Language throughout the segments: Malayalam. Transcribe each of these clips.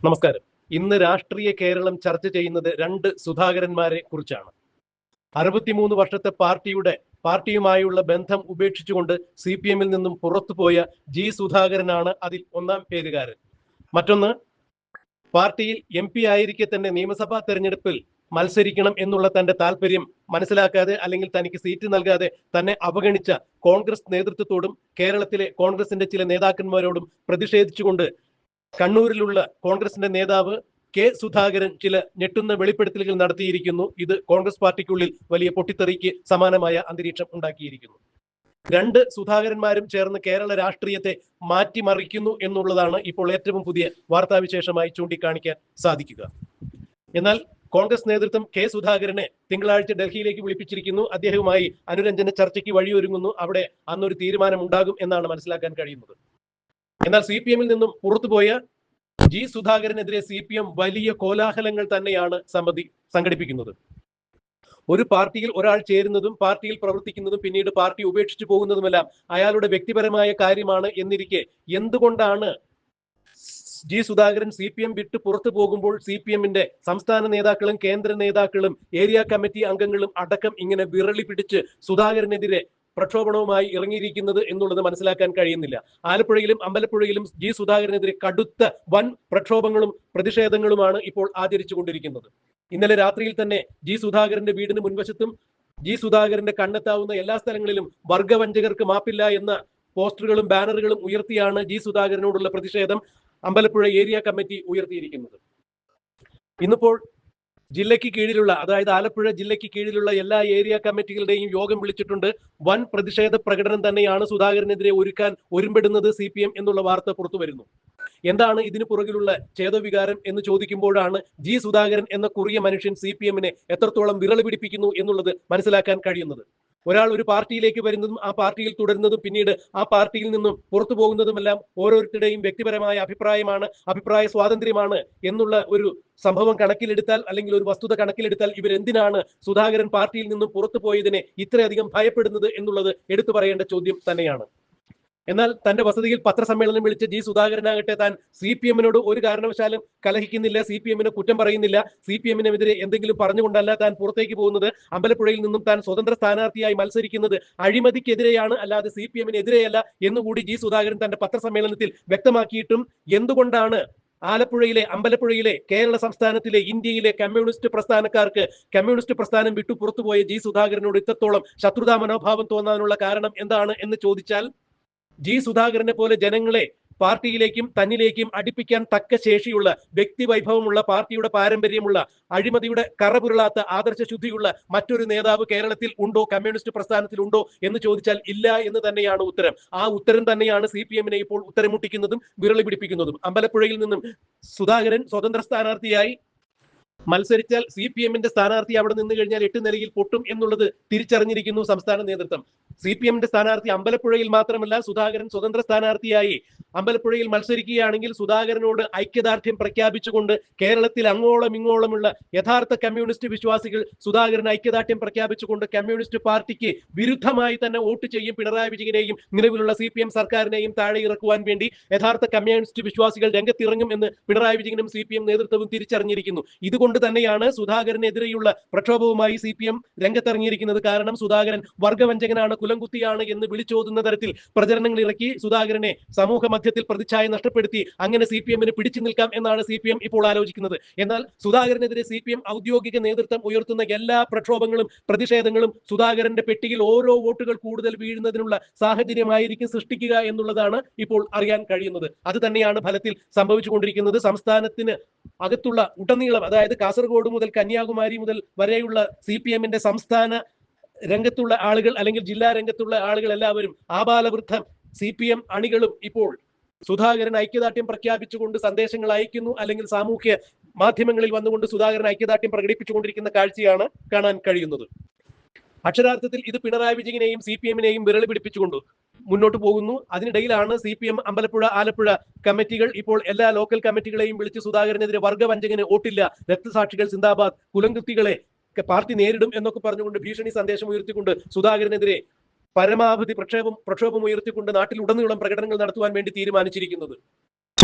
നമസ്കാരം. ഇന്ന് രാഷ്ട്രീയ കേരളം ചർച്ച ചെയ്യുന്നത് രണ്ട് സുധാകരന്മാരെ കുറിച്ചാണ്. 63 വർഷത്തെ പാർട്ടിയുമായുള്ള ബന്ധം ഉപേക്ഷിച്ചുകൊണ്ട് CPM-ൽ നിന്നും പുറത്തുപോയ ജി സുധാകരനാണ് അതിൽ ഒന്നാം പേരുകാരൻ. മറ്റൊന്ന്, പാർട്ടിയിൽ MP ആയിരിക്കെ തന്നെ നിയമസഭാ തെരഞ്ഞെടുപ്പിൽ മത്സരിക്കണം എന്നുള്ള തന്റെ താല്പര്യം മനസ്സിലാക്കാതെ അല്ലെങ്കിൽ തനിക്ക് സീറ്റ് നൽകാതെ തന്നെ അവഗണിച്ച കോൺഗ്രസ് നേതൃത്വത്തോടും കേരളത്തിലെ കോൺഗ്രസിന്റെ ചില നേതാക്കന്മാരോടും പ്രതിഷേധിച്ചുകൊണ്ട് കണ്ണൂരിലുള്ള കോൺഗ്രസിന്റെ നേതാവ് കെ സുധാകരൻ ചില ഞെട്ടുന്ന വെളിപ്പെടുത്തലുകൾ നടത്തിയിരിക്കുന്നു. ഇത് കോൺഗ്രസ് പാർട്ടിക്കുള്ളിൽ വലിയ പൊട്ടിത്തെറിക്ക് സമാനമായ അന്തരീക്ഷം ഉണ്ടാക്കിയിരിക്കുന്നു. രണ്ട് സുധാകരന്മാരും ചേർന്ന് കേരള രാഷ്ട്രീയത്തെ മാറ്റിമറിക്കുന്നു എന്നുള്ളതാണ് ഇപ്പോൾ ഏറ്റവും പുതിയ വാർത്താവിശേഷമായി ചൂണ്ടിക്കാണിക്കാൻ സാധിക്കുക. എന്നാൽ കോൺഗ്രസ് നേതൃത്വം കെ സുധാകരനെ തിങ്കളാഴ്ച ഡൽഹിയിലേക്ക് വിളിപ്പിച്ചിരിക്കുന്നു. അദ്ദേഹവുമായി അനുരഞ്ജന ചർച്ചയ്ക്ക് വഴിയൊരുങ്ങുന്നു. അവിടെ അന്നൊരു തീരുമാനം ഉണ്ടാകും എന്നാണ് മനസ്സിലാക്കാൻ കഴിയുന്നത്. എന്നാൽ CPM-ൽ നിന്നും പുറത്തുപോയ ജി സുധാകരനെതിരെ CPM വലിയ കോലാഹലങ്ങൾ തന്നെയാണ് സംഘടിപ്പിക്കുന്നത്. ഒരു പാർട്ടിയിൽ ഒരാൾ ചേരുന്നതും പാർട്ടിയിൽ പ്രവർത്തിക്കുന്നതും പിന്നീട് പാർട്ടി ഉപേക്ഷിച്ചു പോകുന്നതുമെല്ലാം അയാളുടെ വ്യക്തിപരമായ കാര്യമാണ് എന്നിരിക്കെ എന്തുകൊണ്ടാണ് ജി സുധാകരൻ CPM വിട്ട് പുറത്തു പോകുമ്പോൾ CPM-ന്റെ സംസ്ഥാന നേതാക്കളും കേന്ദ്ര നേതാക്കളും ഏരിയ കമ്മിറ്റി അംഗങ്ങളും അടക്കം ഇങ്ങനെ വിരളി പിടിച്ച് സുധാകരനെതിരെ പ്രക്ഷോഭണവുമായി ഇറങ്ങിയിരിക്കുന്നത് എന്നുള്ളത് മനസ്സിലാക്കാൻ കഴിയുന്നില്ല. ആലപ്പുഴയിലും അമ്പലപ്പുഴയിലും ജി സുധാകരനെതിരെ കടുത്ത വൻ പ്രക്ഷോഭങ്ങളും പ്രതിഷേധങ്ങളുമാണ് ഇപ്പോൾ ആചരിച്ചുകൊണ്ടിരിക്കുന്നത്. ഇന്നലെ രാത്രിയിൽ തന്നെ ജി സുധാകരന്റെ വീടിന് മുൻവശത്തും ജി സുധാകരന്റെ കണ്ണെത്താവുന്ന എല്ലാ സ്ഥലങ്ങളിലും വർഗവഞ്ചകർക്ക് മാപ്പില്ല എന്ന പോസ്റ്ററുകളും ബാനറുകളും ഉയർത്തിയാണ് ജി സുധാകരനോടുള്ള പ്രതിഷേധം അമ്പലപ്പുഴ ഏരിയ കമ്മിറ്റി ഉയർത്തിയിരിക്കുന്നത്. ഇന്നിപ്പോൾ ജില്ലയ്ക്ക് കീഴിലുള്ള, അതായത് ആലപ്പുഴ ജില്ലയ്ക്ക് കീഴിലുള്ള എല്ലാ ഏരിയ കമ്മിറ്റികളുടെയും യോഗം വിളിച്ചിട്ടുണ്ട്. വൻ പ്രതിഷേധ പ്രകടനം തന്നെയാണ് സുധാകരനെതിരെ ഒരുമ്പെടുന്നത് CPM എന്നുള്ള വാർത്ത പുറത്തു വരുന്നു. എന്താണ് ഇതിനു പുറകിലുള്ള ചേതോവികാരം എന്ന് ചോദിക്കുമ്പോഴാണ് ജി സുധാകരൻ എന്ന കുറിയ മനുഷ്യൻ CPM-നെ എത്രത്തോളം വിരളി പിടിപ്പിക്കുന്നു എന്നുള്ളത് മനസ്സിലാക്കാൻ കഴിയുന്നത്. ഒരാൾ ഒരു പാർട്ടിയിലേക്ക് വരുന്നതും ആ പാർട്ടിയിൽ തുടരുന്നതും പിന്നീട് ആ പാർട്ടിയിൽ നിന്നും പുറത്തു പോകുന്നതുമെല്ലാം ഓരോരുത്തരുടെയും വ്യക്തിപരമായ അഭിപ്രായമാണ്, അഭിപ്രായ സ്വാതന്ത്ര്യമാണ് എന്നുള്ള ഒരു സംഭവം കണക്കിലെടുത്താൽ, അല്ലെങ്കിൽ ഒരു വസ്തുത കണക്കിലെടുത്താൽ, ഇവരെന്തിനാണ് സുധാകരൻ പാർട്ടിയിൽ നിന്നും പുറത്തു പോയതിനെ ഇത്രയധികം ഭയപ്പെടുന്നത് എന്നുള്ളത് എടുത്തു പറയേണ്ട ചോദ്യം തന്നെയാണ്. എന്നാൽ തന്റെ വസതിയിൽ പത്രസമ്മേളനം വിളിച്ച ജി സുധാകരനാകട്ടെ താൻ CPM-നോട് ഒരു കാരണവശാലും കലഹിക്കുന്നില്ല, CPM-നെ കുറ്റം പറയുന്നില്ല, CPM-നെതിരെ എന്തെങ്കിലും പറഞ്ഞുകൊണ്ടല്ല താൻ പുറത്തേക്ക് പോകുന്നത്. അമ്പലപ്പുഴയിൽ നിന്നും താൻ സ്വതന്ത്ര സ്ഥാനാർത്ഥിയായി മത്സരിക്കുന്നത് അഴിമതിക്കെതിരെയാണ്, അല്ലാതെ CPM-നെതിരെയല്ല എന്നുകൂടി ജി സുധാകരൻ തന്റെ പത്രസമ്മേളനത്തിൽ വ്യക്തമാക്കിയിട്ടും എന്തുകൊണ്ടാണ് അമ്പലപ്പുഴയിലെ കേരള സംസ്ഥാനത്തിലെ ഇന്ത്യയിലെ കമ്മ്യൂണിസ്റ്റ് പ്രസ്ഥാനക്കാർക്ക് കമ്മ്യൂണിസ്റ്റ് പ്രസ്ഥാനം വിട്ടു പുറത്തുപോയ ജി സുധാകരനോട് ഇത്രത്തോളം ശത്രുതാ മനോഭാവം തോന്നാനുള്ള കാരണം എന്താണ് എന്ന് ചോദിച്ചാൽ, ജി സുധാകരനെ പോലെ ജനങ്ങളെ പാർട്ടിയിലേക്കും തന്നിലേക്കും അടുപ്പിക്കാൻ തക്ക ശേഷിയുള്ള, വ്യക്തിവൈഭവമുള്ള, പാർട്ടിയുടെ പാരമ്പര്യമുള്ള, അഴിമതിയുടെ കറപുരളാത്ത ആദർശശുദ്ധിയുള്ള മറ്റൊരു നേതാവ് കേരളത്തിൽ ഉണ്ടോ, കമ്മ്യൂണിസ്റ്റ് പ്രസ്ഥാനത്തിൽ ഉണ്ടോ എന്ന് ചോദിച്ചാൽ ഇല്ല എന്ന് തന്നെയാണ് ഉത്തരം. ആ ഉത്തരം തന്നെയാണ് CPM-നെ ഇപ്പോൾ ഉത്തരമുട്ടിക്കുന്നതും വിരളി പിടിപ്പിക്കുന്നതും. അമ്പലപ്പുഴയിൽ നിന്നും സുധാകരൻ സ്വതന്ത്ര സ്ഥാനാർത്ഥിയായി മത്സരിച്ചാൽ CPM-ന്റെ സ്ഥാനാർത്ഥി അവിടെ നിന്ന് കഴിഞ്ഞാൽ 8 നിലയിൽ പൊട്ടും എന്നുള്ളത് തിരിച്ചറിഞ്ഞിരിക്കുന്നു സംസ്ഥാന നേതൃത്വം. CPM-ന്റെ സ്ഥാനാർത്ഥി അമ്പലപ്പുഴയിൽ മാത്രമല്ല, സുധാകരൻ സ്വതന്ത്ര സ്ഥാനാർത്ഥിയായി അമ്പലപ്പുഴയിൽ മത്സരിക്കുകയാണെങ്കിൽ സുധാകരനോട് ഐക്യദാർഢ്യം പ്രഖ്യാപിച്ചുകൊണ്ട് കേരളത്തിൽ അങ്ങോളം ഇങ്ങോളമുള്ള യഥാർത്ഥ കമ്മ്യൂണിസ്റ്റ് വിശ്വാസികൾ സുധാകരൻ ഐക്യദാർഢ്യം പ്രഖ്യാപിച്ചുകൊണ്ട് കമ്മ്യൂണിസ്റ്റ് പാർട്ടിക്ക് വിരുദ്ധമായി തന്നെ വോട്ട് ചെയ്യും. പിണറായി വിജയനെയും നിലവിലുള്ള CPM സർക്കാരിനെയും താഴെ ഇറക്കുവാൻ വേണ്ടി യഥാർത്ഥ കമ്മ്യൂണിസ്റ്റ് വിശ്വാസികൾ രംഗത്തിറങ്ങും എന്ന് പിണറായി വിജയനും CPM നേതൃത്വവും തിരിച്ചറിഞ്ഞിരിക്കുന്നു. ഇതുകൊണ്ട് തന്നെയാണ് സുധാകരനെതിരെയുള്ള പ്രക്ഷോഭവുമായി CPM രംഗത്തിറങ്ങിയിരിക്കുന്നത്. കാരണം സുധാകരൻ വർഗവഞ്ചകനാണ്, കുലംകുത്തിയാണ് എന്ന് വിളിച്ചോതുന്ന തരത്തിൽ പ്രചരണങ്ങൾ ഇറക്കി സുധാകരനെ സമൂഹ മധ്യത്തിൽ പ്രതിച്ഛായ നഷ്ടപ്പെടുത്തി അങ്ങനെ CPM-ന് പിടിച്ചു നിൽക്കാം എന്നാണ് CPM ഇപ്പോൾ ആലോചിക്കുന്നത്. എന്നാൽ സുധാകരനെതിരെ CPM ഔദ്യോഗിക നേതൃത്വം ഉയർത്തുന്ന എല്ലാ പ്രക്ഷോഭങ്ങളും പ്രതിഷേധങ്ങളും സുധാകരന്റെ പെട്ടിയിൽ ഓരോ വോട്ടുകൾ കൂടുതൽ വീഴുന്നതിനുള്ള സാഹചര്യമായിരിക്കും സൃഷ്ടിക്കുക എന്നുള്ളതാണ് ഇപ്പോൾ അറിയാൻ കഴിയുന്നത്. അത് തന്നെയാണ് ഫലത്തിൽ സംഭവിച്ചുകൊണ്ടിരിക്കുന്നത്. സംസ്ഥാനത്തിന് അകത്തുള്ള ഉടനീളം, അതായത് കാസർഗോഡ് മുതൽ കന്യാകുമാരി മുതൽ വരെയുള്ള CPM-ന്റെ സംസ്ഥാന രംഗത്തുള്ള ആളുകൾ, അല്ലെങ്കിൽ ജില്ലാ രംഗത്തുള്ള ആളുകൾ എല്ലാവരും ആബാലവൃദ്ധം CPM അണികളും ഇപ്പോൾ സുധാകരൻ ഐക്യദാർഢ്യം പ്രഖ്യാപിച്ചുകൊണ്ട് സന്ദേശങ്ങൾ അയക്കുന്നു, അല്ലെങ്കിൽ സാമൂഹ്യ മാധ്യമങ്ങളിൽ വന്നുകൊണ്ട് സുധാകരൻ ഐക്യദാർഢ്യം പ്രകടിപ്പിച്ചുകൊണ്ടിരിക്കുന്ന കാഴ്ചയാണ് കാണാൻ കഴിയുന്നത്. അക്ഷരാർത്ഥത്തിൽ ഇത് പിണറായി വിജയനെയും CPM-നെയും വിരളി പിടിപ്പിച്ചുകൊണ്ട് മുന്നോട്ട് പോകുന്നു. അതിനിടയിലാണ് CPM അമ്പലപ്പുഴ, ആലപ്പുഴ കമ്മിറ്റികൾ ഇപ്പോൾ എല്ലാ ലോക്കൽ കമ്മിറ്റികളെയും വിളിച്ച് സുധാകരനെതിരെ വർഗവഞ്ചകന് വോട്ടില്ല, രക്തസാക്ഷികൾ സിന്ദാബാദ്, കുലംകുത്തികളെ പാർട്ടി നേരിടും എന്നൊക്കെ പറഞ്ഞുകൊണ്ട് ഭീഷണി സന്ദേശം ഉയർത്തിക്കൊണ്ട് സുധാകരനെതിരെ പരമാവധി പ്രക്ഷോഭം ഉയർത്തിക്കൊണ്ട് നാട്ടിലുടനീളം പ്രകടനങ്ങൾ നടത്തുവാൻ വേണ്ടി തീരുമാനിച്ചിരിക്കുന്നത്.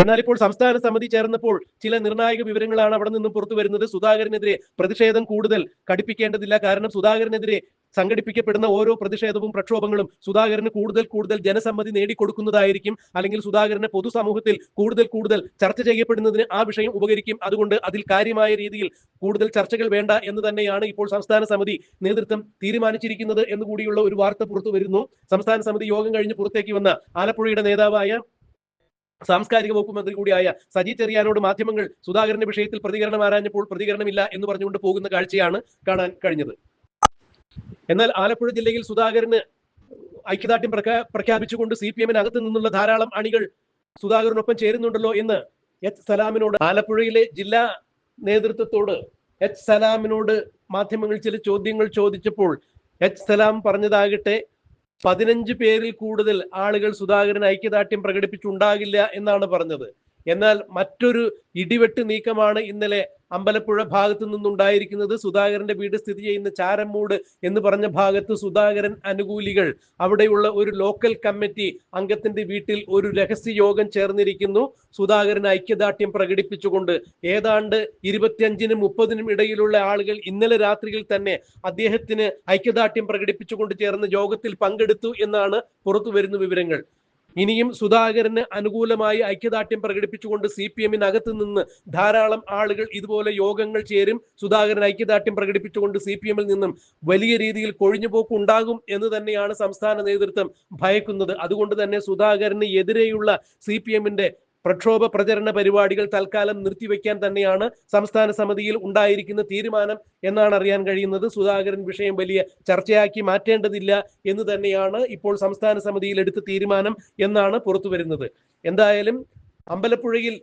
എന്നാൽ ഇപ്പോൾ സംസ്ഥാന സമിതി ചേർന്നപ്പോൾ ചില നിർണായക വിവരങ്ങളാണ് അവിടെ നിന്നും പുറത്തു വരുന്നത്. സുധാകരനെതിരെ പ്രതിഷേധം കൂടുതൽ കടുപ്പിക്കേണ്ടതില്ല. കാരണം സുധാകരനെതിരെ സംഘടിപ്പിക്കപ്പെടുന്ന ഓരോ പ്രതിഷേധവും പ്രക്ഷോഭങ്ങളും സുധാകരന് കൂടുതൽ ജനസമ്മതി നേടിക്കൊടുക്കുന്നതായിരിക്കും, അല്ലെങ്കിൽ സുധാകരനെ പൊതുസമൂഹത്തിൽ കൂടുതൽ ചർച്ച ചെയ്യപ്പെടുന്നതിന് ആ വിഷയം ഉപകരിക്കും. അതുകൊണ്ട് അതിൽ കാര്യമായ രീതിയിൽ കൂടുതൽ ചർച്ചകൾ വേണ്ട എന്ന് തന്നെയാണ് ഇപ്പോൾ സംസ്ഥാന സമിതി നേതൃത്വം തീരുമാനിച്ചിരിക്കുന്നത് എന്നുകൂടിയുള്ള ഒരു വാർത്ത പുറത്തു വരുന്നു. സംസ്ഥാന സമിതി യോഗം കഴിഞ്ഞ് പുറത്തേക്ക് വന്ന ആലപ്പുഴയുടെ നേതാവായ സാംസ്കാരിക വകുപ്പ് മന്ത്രി കൂടിയായ സജി ചെറിയാനോട് മാധ്യമങ്ങൾ സുധാകരന്റെ വിഷയത്തിൽ പ്രതികരണം ആരാഞ്ഞപ്പോൾ പ്രതികരണമില്ല എന്ന് പറഞ്ഞുകൊണ്ട് പോകുന്ന കാഴ്ചയാണ് കാണാൻ കഴിഞ്ഞത്. എന്നാൽ ആലപ്പുഴ ജില്ലയിൽ സുധാകരന് ഐക്യദാർഢ്യം പ്രഖ്യാപിച്ചുകൊണ്ട് CPM-നകത്ത് നിന്നുള്ള ധാരാളം അണികൾ സുധാകരനൊപ്പം ചേരുന്നുണ്ടല്ലോ എന്ന് എച്ച് സലാമിനോട്, ആലപ്പുഴയിലെ ജില്ലാ നേതൃത്വത്തോട് എച്ച് സലാമിനോട് മാധ്യമങ്ങൾ ചില ചോദ്യങ്ങൾ ചോദിച്ചപ്പോൾ എച്ച് സലാം പറഞ്ഞതാകട്ടെ 15 പേരിൽ കൂടുതൽ ആളുകൾ സുധാകരൻ ഐക്യദാർഢ്യം പ്രകടിപ്പിച്ചുണ്ടാകില്ല എന്നാണ് പറഞ്ഞത്. എന്നാൽ മറ്റൊരു ഇടിവെട്ട് നീക്കമാണ് ഇന്നലെ അമ്പലപ്പുഴ ഭാഗത്തു നിന്നുണ്ടായിരിക്കുന്നത്. സുധാകരന്റെ വീട് സ്ഥിതി ചെയ്യുന്ന ചാരമ്മൂട് എന്ന് പറഞ്ഞ ഭാഗത്ത് സുധാകരൻ അനുകൂലികൾ അവിടെയുള്ള ഒരു ലോക്കൽ കമ്മിറ്റി അംഗത്തിന്റെ വീട്ടിൽ ഒരു രഹസ്യ യോഗം ചേർന്നിരിക്കുന്നു. സുധാകരൻ ഐക്യദാർഢ്യം പ്രകടിപ്പിച്ചുകൊണ്ട് ഏതാണ്ട് 25-നും 30-നും ഇടയിലുള്ള ആളുകൾ ഇന്നലെ രാത്രിയിൽ തന്നെ അദ്ദേഹത്തിന് ഐക്യദാർഢ്യം പ്രകടിപ്പിച്ചുകൊണ്ട് ചേർന്ന യോഗത്തിൽ പങ്കെടുത്തു എന്നാണ് പുറത്തു വരുന്ന വിവരങ്ങൾ. ഇനിയും സുധാകരന് അനുകൂലമായി ഐക്യദാർഢ്യം പ്രകടിപ്പിച്ചുകൊണ്ട് CPM-നകത്ത് നിന്ന് ധാരാളം ആളുകൾ ഇതുപോലെ യോഗങ്ങൾ ചേരും. സുധാകരൻ ഐക്യദാർഢ്യം പ്രകടിപ്പിച്ചുകൊണ്ട് CPM-ൽ നിന്നും വലിയ രീതിയിൽ കൊഴിഞ്ഞുപോക്ക് ഉണ്ടാകും എന്ന് തന്നെയാണ് സംസ്ഥാന നേതൃത്വം ഭയക്കുന്നത്. അതുകൊണ്ട് തന്നെ സുധാകരന് എതിരെയുള്ള CPM-ന്റെ പ്രക്ഷോഭ പ്രചരണ പരിപാടികൾ തൽക്കാലം നിർത്തിവെക്കാൻ തന്നെയാണ് സംസ്ഥാന സമിതിയിൽ ഉണ്ടായിരിക്കുന്ന തീരുമാനം എന്നാണ് അറിയാൻ കഴിയുന്നത്. സുധാകരൻ വിഷയം വലിയ ചർച്ചയാക്കി മാറ്റേണ്ടതില്ല എന്ന് തന്നെയാണ് ഇപ്പോൾ സംസ്ഥാന സമിതിയിൽ എടുത്ത തീരുമാനം എന്നാണ് പുറത്തു വരുന്നത്. എന്തായാലും അമ്പലപ്പുഴയിൽ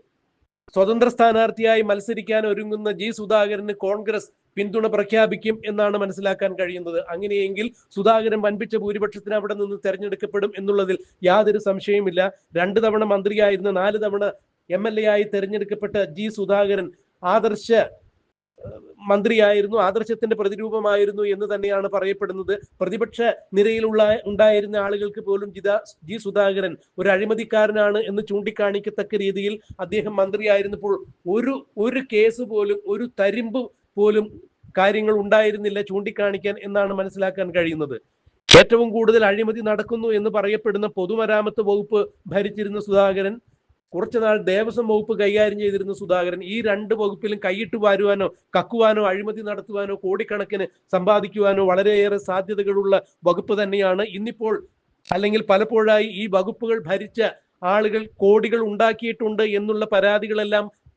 സ്വതന്ത്ര സ്ഥാനാർത്ഥിയായി മത്സരിക്കാൻ ഒരുങ്ങുന്ന ജി സുധാകരന് കോൺഗ്രസ് പിന്തുണ പ്രഖ്യാപിക്കും എന്നാണ് മനസ്സിലാക്കാൻ കഴിയുന്നത്. അങ്ങനെയെങ്കിൽ സുധാകരൻ വൻപിച്ച ഭൂരിപക്ഷത്തിന് അവിടെ നിന്ന് തെരഞ്ഞെടുക്കപ്പെടും എന്നുള്ളതിൽ യാതൊരു സംശയവുമില്ല. 2 തവണ മന്ത്രിയായിരുന്ന 4 തവണ MLA ആയി തെരഞ്ഞെടുക്കപ്പെട്ട ജി സുധാകരൻ ആദർശ മന്ത്രിയായിരുന്നു, ആദർശത്തിന്റെ പ്രതിരൂപമായിരുന്നു എന്ന് തന്നെയാണ് പറയപ്പെടുന്നത്. പ്രതിപക്ഷ ഉണ്ടായിരുന്ന ആളുകൾക്ക് പോലും ജി സുധാകരൻ ഒരു അഴിമതിക്കാരനാണ് എന്ന് ചൂണ്ടിക്കാണിക്കത്തക്ക രീതിയിൽ അദ്ദേഹം മന്ത്രിയായിരുന്നപ്പോൾ ഒരു കേസ് പോലും, ഒരു തരിമ്പ് പോലും കാര്യങ്ങൾ ഉണ്ടായിരുന്നില്ല ചൂണ്ടിക്കാണിക്കാൻ എന്നാണ് മനസ്സിലാക്കാൻ കഴിയുന്നത്. ഏറ്റവും കൂടുതൽ അഴിമതി നടക്കുന്നു എന്ന് പറയപ്പെടുന്ന പൊതുമരാമത്ത് വകുപ്പ് ഭരിച്ചിരുന്ന സുധാകരൻ, കുറച്ചുനാൾ ദേവസ്വം വകുപ്പ് കൈകാര്യം ചെയ്തിരുന്ന സുധാകരൻ, ഈ 2 വകുപ്പിലും കൈയിട്ട് വാരുവാനോ കക്കുവാനോ അഴിമതി നടത്തുവാനോ കോടിക്കണക്കിന് സമ്പാദിക്കുവാനോ വളരെയേറെ സാധ്യതകളുള്ള വകുപ്പ് തന്നെയാണ്. ഇന്നിപ്പോൾ അല്ലെങ്കിൽ പലപ്പോഴായി ഈ വകുപ്പുകൾ ഭരിച്ച ആളുകൾ കോടികൾ ഉണ്ടാക്കിയിട്ടുണ്ട് എന്നുള്ള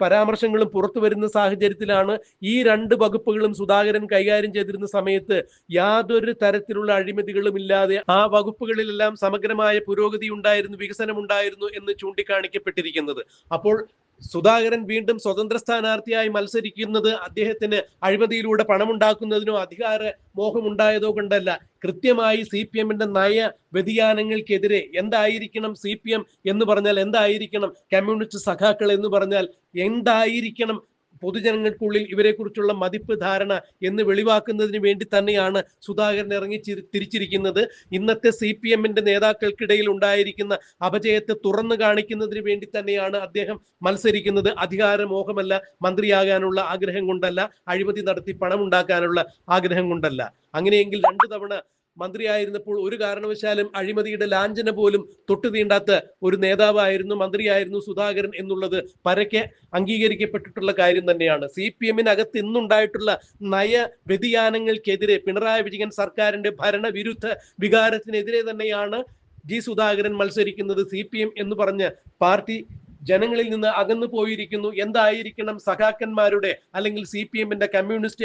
പരാമർശങ്ങളും പുറത്തു വരുന്ന സാഹചര്യത്തിലാണ് ഈ 2 വകുപ്പുകളും സുധാകരൻ കൈകാര്യം ചെയ്തിരുന്ന സമയത്ത് യാതൊരു തരത്തിലുള്ള അഴിമതികളും ഇല്ലാതെ ആ വകുപ്പുകളിലെല്ലാം സമഗ്രമായ പുരോഗതി ഉണ്ടായിരുന്നു, വികസനം ഉണ്ടായിരുന്നു എന്ന് ചൂണ്ടിക്കാണിക്കപ്പെട്ടിരിക്കുന്നത്. അപ്പോൾ സുധാകരൻ വീണ്ടും സ്വതന്ത്ര സ്ഥാനാർത്ഥിയായി മത്സരിക്കുന്നത് അദ്ദേഹത്തിന് അഴിമതിയിലൂടെ പണമുണ്ടാക്കുന്നതിനോ അധികാര മോഹമുണ്ടായതോ കൊണ്ടല്ല. കൃത്യമായി CPM-ന്റെ നയ വ്യതിയാനങ്ങൾക്കെതിരെ എന്തായിരിക്കണം CPM എന്ന് പറഞ്ഞാൽ, എന്തായിരിക്കണം കമ്മ്യൂണിസ്റ്റ് സഖാക്കൾ എന്ന് പറഞ്ഞാൽ, എന്തായിരിക്കണം പൊതുജനങ്ങൾക്കുള്ളിൽ ഇവരെ കുറിച്ചുള്ള മതിപ്പ് ധാരണ എന്ന് വെളിവാക്കുന്നതിന് വേണ്ടി തന്നെയാണ് സുധാകരൻ ഇറങ്ങി തിരിച്ചിരിക്കുന്നത്. ഇന്നത്തെ CPM-ന്റെ നേതാക്കൾക്കിടയിൽ ഉണ്ടായിരിക്കുന്ന അപജയത്തെ തുറന്നു കാണിക്കുന്നതിന് വേണ്ടി തന്നെയാണ് അദ്ദേഹം മത്സരിക്കുന്നത്. അധികാരമോഹമല്ല, മന്ത്രിയാകാനുള്ള ആഗ്രഹം കൊണ്ടല്ല, അഴിമതി നടത്തി പണമുണ്ടാക്കാനുള്ള ആഗ്രഹം കൊണ്ടല്ല. അങ്ങനെയെങ്കിൽ 2 തവണ മന്ത്രിയായിരുന്നപ്പോൾ ഒരു കാരണവശാലും അഴിമതിയുടെ ലാഞ്ചന പോലും തൊട്ടു തീണ്ടാത്ത ഒരു നേതാവായിരുന്നു, മന്ത്രിയായിരുന്നു സുധാകരൻ എന്നുള്ളത് പരക്കെ അംഗീകരിക്കപ്പെട്ടിട്ടുള്ള കാര്യം തന്നെയാണ്. CPM-നകത്ത് ഇന്നുണ്ടായിട്ടുള്ള നയ വ്യതിയാനങ്ങൾക്കെതിരെ, പിണറായി വിജയൻ സർക്കാരിന്റെ ഭരണവിരുദ്ധ വികാരത്തിനെതിരെ തന്നെയാണ് ജി സുധാകരൻ മത്സരിക്കുന്നത്. CPM എന്ന് പറഞ്ഞ പാർട്ടി ജനങ്ങളിൽ നിന്ന് അകന്നു പോയിരിക്കുന്നു. എന്തായിരിക്കണം സഖാക്കന്മാരുടെ അല്ലെങ്കിൽ CPM-ന്റെ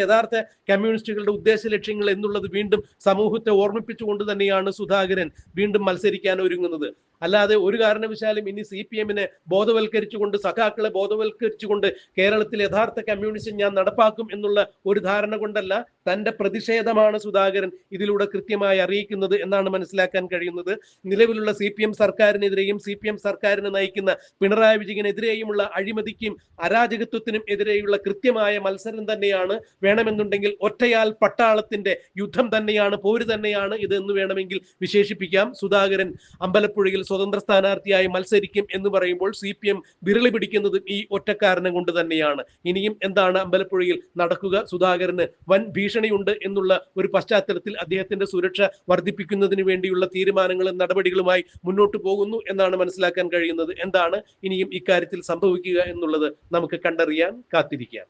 യഥാർത്ഥ കമ്മ്യൂണിസ്റ്റുകളുടെ ഉദ്ദേശ ലക്ഷ്യങ്ങൾ എന്നുള്ളത് വീണ്ടും സമൂഹത്തെ ഓർമ്മിപ്പിച്ചുകൊണ്ട് തന്നെയാണ് സുധാകരൻ വീണ്ടും മത്സരിക്കാൻ ഒരുങ്ങുന്നത്. അല്ലാതെ ഒരു കാരണവശാലും ഇനി CPM-നെ ബോധവൽക്കരിച്ചുകൊണ്ട്, സഖാക്കളെ ബോധവൽക്കരിച്ചുകൊണ്ട് കേരളത്തിൽ യഥാർത്ഥ കമ്മ്യൂണിസം ഞാൻ നടപ്പാക്കും എന്നുള്ള ഒരു ധാരണ കൊണ്ടല്ല, തന്റെ പ്രതിഷേധമാണ് സുധാകരൻ ഇതിലൂടെ കൃത്യമായി അറിയിക്കുന്നത് എന്നാണ് മനസ്സിലാക്കാൻ കഴിയുന്നത്. നിലവിലുള്ള CPM സർക്കാരിനെതിരെയും CPM സർക്കാരിനെ നയിക്കുന്ന പിണറായി വിജയനെതിരെയുമുള്ള അഴിമതിക്കും അരാജകത്വത്തിനും എതിരെയുള്ള കൃത്യമായ മത്സരം തന്നെയാണ്. വേണമെന്നുണ്ടെങ്കിൽ ഒറ്റയാൽ പട്ടാളത്തിന്റെ യുദ്ധം തന്നെയാണ്, പോര് തന്നെയാണ് ഇത് എന്ന് വേണമെങ്കിൽ വിശേഷിപ്പിക്കാം. സുധാകരൻ അമ്പലപ്പുഴയിൽ സ്വതന്ത്ര സ്ഥാനാർത്ഥിയായി മത്സരിക്കും എന്ന് പറയുമ്പോൾ CPM വിരളി പിടിക്കുന്നതും ഈ ഒറ്റ കാരണം കൊണ്ട് തന്നെയാണ്. ഇനിയും എന്താണ് അമ്പലപ്പുഴയിൽ നടക്കുക? സുധാകരന് വൻ ഭീഷണിയുണ്ട് എന്നുള്ള ഒരു പശ്ചാത്തലത്തിൽ അദ്ദേഹത്തിന്റെ സുരക്ഷ വർദ്ധിപ്പിക്കുന്നതിന് വേണ്ടിയുള്ള തീരുമാനങ്ങളും നടപടികളുമായി മുന്നോട്ട് പോകുന്നു എന്നാണ് മനസ്സിലാക്കാൻ കഴിയുന്നത്. എന്താണ് ഇനിയും ഇക്കാര്യത്തിൽ സംഭവിക്കുക എന്നുള്ളത് നമുക്ക് കണ്ടറിയാൻ കാത്തിരിക്കാം.